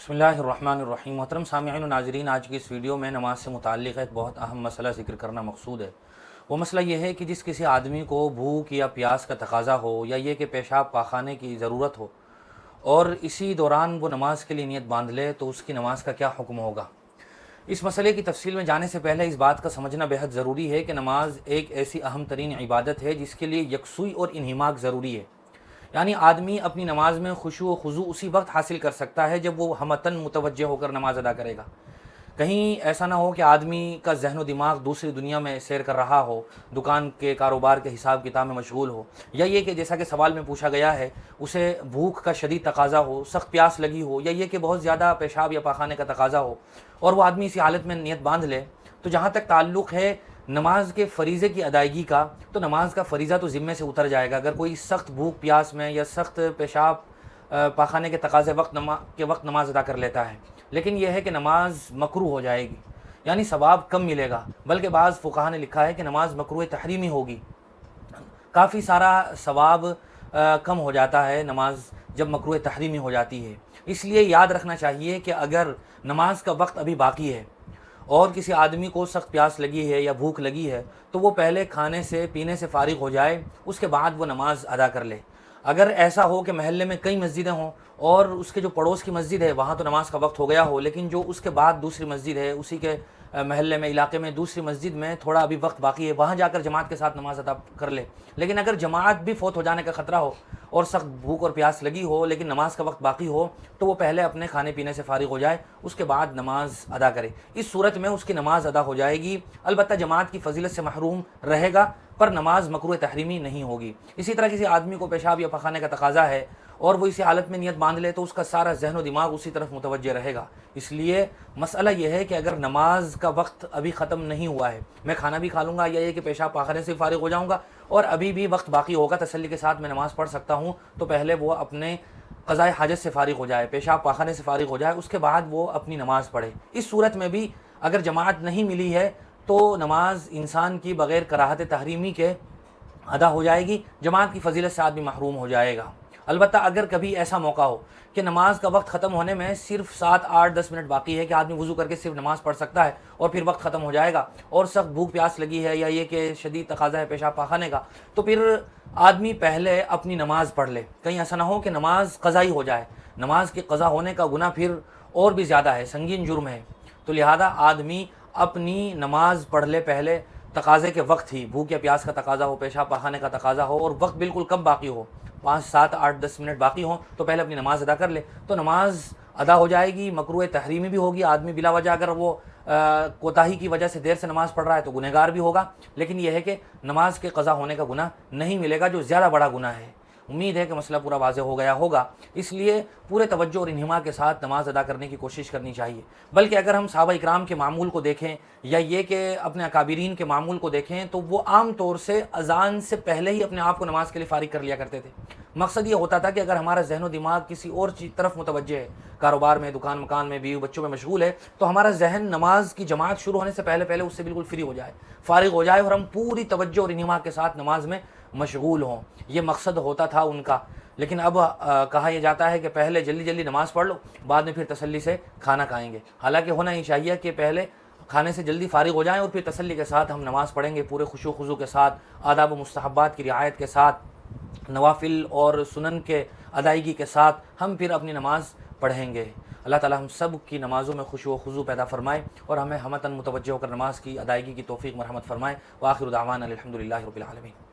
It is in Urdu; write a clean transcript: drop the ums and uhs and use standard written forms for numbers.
بسم اللہ الرحمن الرحیم۔ محترم سامعین و ناظرین، آج کی اس ویڈیو میں نماز سے متعلق ایک بہت اہم مسئلہ ذکر کرنا مقصود ہے۔ وہ مسئلہ یہ ہے کہ جس کسی آدمی کو بھوک یا پیاس کا تقاضا ہو یا یہ کہ پیشاب پاخانے کی ضرورت ہو اور اسی دوران وہ نماز کے لیے نیت باندھ لے تو اس کی نماز کا کیا حکم ہوگا۔ اس مسئلے کی تفصیل میں جانے سے پہلے اس بات کا سمجھنا بہت ضروری ہے کہ نماز ایک ایسی اہم ترین عبادت ہے جس کے لیے یکسوئی اور انہماک ضروری ہے۔ یعنی آدمی اپنی نماز میں خشوع و خضوع اسی وقت حاصل کر سکتا ہے جب وہ ہمتن متوجہ ہو کر نماز ادا کرے گا۔ کہیں ایسا نہ ہو کہ آدمی کا ذہن و دماغ دوسری دنیا میں سیر کر رہا ہو، دکان کے کاروبار کے حساب کتاب میں مشغول ہو، یا یہ کہ جیسا کہ سوال میں پوچھا گیا ہے اسے بھوک کا شدید تقاضا ہو، سخت پیاس لگی ہو، یا یہ کہ بہت زیادہ پیشاب یا پاخانے کا تقاضا ہو اور وہ آدمی اسی حالت میں نیت باندھ لے۔ تو جہاں تک تعلق ہے نماز کے فریضے کی ادائیگی کا، تو نماز کا فریضہ تو ذمے سے اتر جائے گا۔ اگر کوئی سخت بھوک پیاس میں یا سخت پیشاب پاخانے کے تقاضے کے وقت نماز ادا کر لیتا ہے، لیکن یہ ہے کہ نماز مکروہ ہو جائے گی، یعنی ثواب کم ملے گا، بلکہ بعض فقہا نے لکھا ہے کہ نماز مکروہ تحریمی ہوگی، کافی سارا ثواب کم ہو جاتا ہے نماز جب مکروہ تحریمی ہو جاتی ہے۔ اس لیے یاد رکھنا چاہیے کہ اگر نماز کا وقت ابھی باقی ہے اور کسی آدمی کو سخت پیاس لگی ہے یا بھوک لگی ہے تو وہ پہلے کھانے سے پینے سے فارغ ہو جائے، اس کے بعد وہ نماز ادا کر لے۔ اگر ایسا ہو کہ محلے میں کئی مسجدیں ہوں اور اس کے جو پڑوس کی مسجد ہے وہاں تو نماز کا وقت ہو گیا ہو، لیکن جو اس کے بعد دوسری مسجد ہے، اسی کے محلے میں علاقے میں دوسری مسجد میں تھوڑا ابھی وقت باقی ہے، وہاں جا کر جماعت کے ساتھ نماز ادا کر لے۔ لیکن اگر جماعت بھی فوت ہو جانے کا خطرہ ہو اور سخت بھوک اور پیاس لگی ہو لیکن نماز کا وقت باقی ہو تو وہ پہلے اپنے کھانے پینے سے فارغ ہو جائے، اس کے بعد نماز ادا کرے۔ اس صورت میں اس کی نماز ادا ہو جائے گی، البتہ جماعت کی فضیلت سے محروم رہے گا، پر نماز مکروہ تحریمی نہیں ہوگی۔ اسی طرح کسی آدمی کو پیشاب یا پخانے کا تقاضا ہے اور وہ اسی حالت میں نیت باندھ لے تو اس کا سارا ذہن و دماغ اسی طرف متوجہ رہے گا۔ اس لیے مسئلہ یہ ہے کہ اگر نماز کا وقت ابھی ختم نہیں ہوا ہے، میں کھانا بھی کھا لوں گا یا یہ کہ پیشاب پاخانے سے فارغ ہو جاؤں گا اور ابھی بھی وقت باقی ہوگا، تسلی کے ساتھ میں نماز پڑھ سکتا ہوں، تو پہلے وہ اپنے قضاء حاجت سے فارغ ہو جائے، پیشاب پاخانے سے فارغ ہو جائے، اس کے بعد وہ اپنی نماز پڑھے۔ اس صورت میں بھی اگر جماعت نہیں ملی ہے تو نماز انسان کی بغیر کراہت تحریمی کے ادا ہو جائے گی، جماعت کی فضیلت سے آدمی محروم ہو جائے گا۔ البتہ اگر کبھی ایسا موقع ہو کہ نماز کا وقت ختم ہونے میں صرف 7، 8، 10 منٹ باقی ہے کہ آدمی وضو کر کے صرف نماز پڑھ سکتا ہے اور پھر وقت ختم ہو جائے گا اور سخت بھوک پیاس لگی ہے یا یہ کہ شدید تقاضا ہے پیشاب پاخانے کا، تو پھر آدمی پہلے اپنی نماز پڑھ لے۔ کہیں ایسا نہ ہو کہ نماز قضائی ہو جائے، نماز کی قضا ہونے کا گناہ پھر اور بھی زیادہ ہے، سنگین جرم ہے، تو لہذا آدمی اپنی نماز پڑھ لے پہلے تقاضے کے وقت ہی، بھوک یا پیاس کا تقاضا ہو، پیشاب پاخانے کا تقاضا ہو اور وقت بالکل کم باقی ہو، 5، 7، 8، 10 منٹ باقی ہوں، تو پہلے اپنی نماز ادا کر لے، تو نماز ادا ہو جائے گی، مکروہ تحریمی بھی ہوگی۔ آدمی بلا وجہ اگر وہ کوتاہی کی وجہ سے دیر سے نماز پڑھ رہا ہے تو گنہگار بھی ہوگا، لیکن یہ ہے کہ نماز کے قضا ہونے کا گناہ نہیں ملے گا جو زیادہ بڑا گناہ ہے۔ امید ہے کہ مسئلہ پورا واضح ہو گیا ہوگا، اس لیے پورے توجہ اور انہماک کے ساتھ نماز ادا کرنے کی کوشش کرنی چاہیے۔ بلکہ اگر ہم صحابہ اکرام کے معمول کو دیکھیں یا یہ کہ اپنے اکابرین کے معمول کو دیکھیں تو وہ عام طور سے اذان سے پہلے ہی اپنے آپ کو نماز کے لیے فارغ کر لیا کرتے تھے۔ مقصد یہ ہوتا تھا کہ اگر ہمارا ذہن و دماغ کسی اور چیز طرف متوجہ ہے، کاروبار میں، دکان مکان میں، بیوی بچوں میں مشغول ہے، تو ہمارا ذہن نماز کی جماعت شروع ہونے سے پہلے اس سے بالکل فری ہو جائے، فارغ ہو جائے اور ہم پوری توجہ اور انہماک کے ساتھ نماز میں مشغول ہوں۔ یہ مقصد ہوتا تھا ان کا، لیکن اب کہا یہ جاتا ہے کہ پہلے جلدی نماز پڑھ لو، بعد میں پھر تسلی سے کھانا کھائیں گے۔ حالانکہ ہونا ہی چاہیے کہ پہلے کھانے سے جلدی فارغ ہو جائیں اور پھر تسلی کے ساتھ ہم نماز پڑھیں گے، پورے خشوع و خضوع کے ساتھ، آداب و مستحبات کی رعایت کے ساتھ، نوافل اور سنن کے ادائیگی کے ساتھ ہم پھر اپنی نماز پڑھیں گے۔ اللہ تعالی ہم سب کی نمازوں میں خشوع و خضوع پیدا فرمائے اور ہمیں ہمتاً متوجہ ہو کر نماز کی ادائیگی کی توفیق مرحمت فرمائے۔ وآخر دعوانا الحمدللہ رب العالمین۔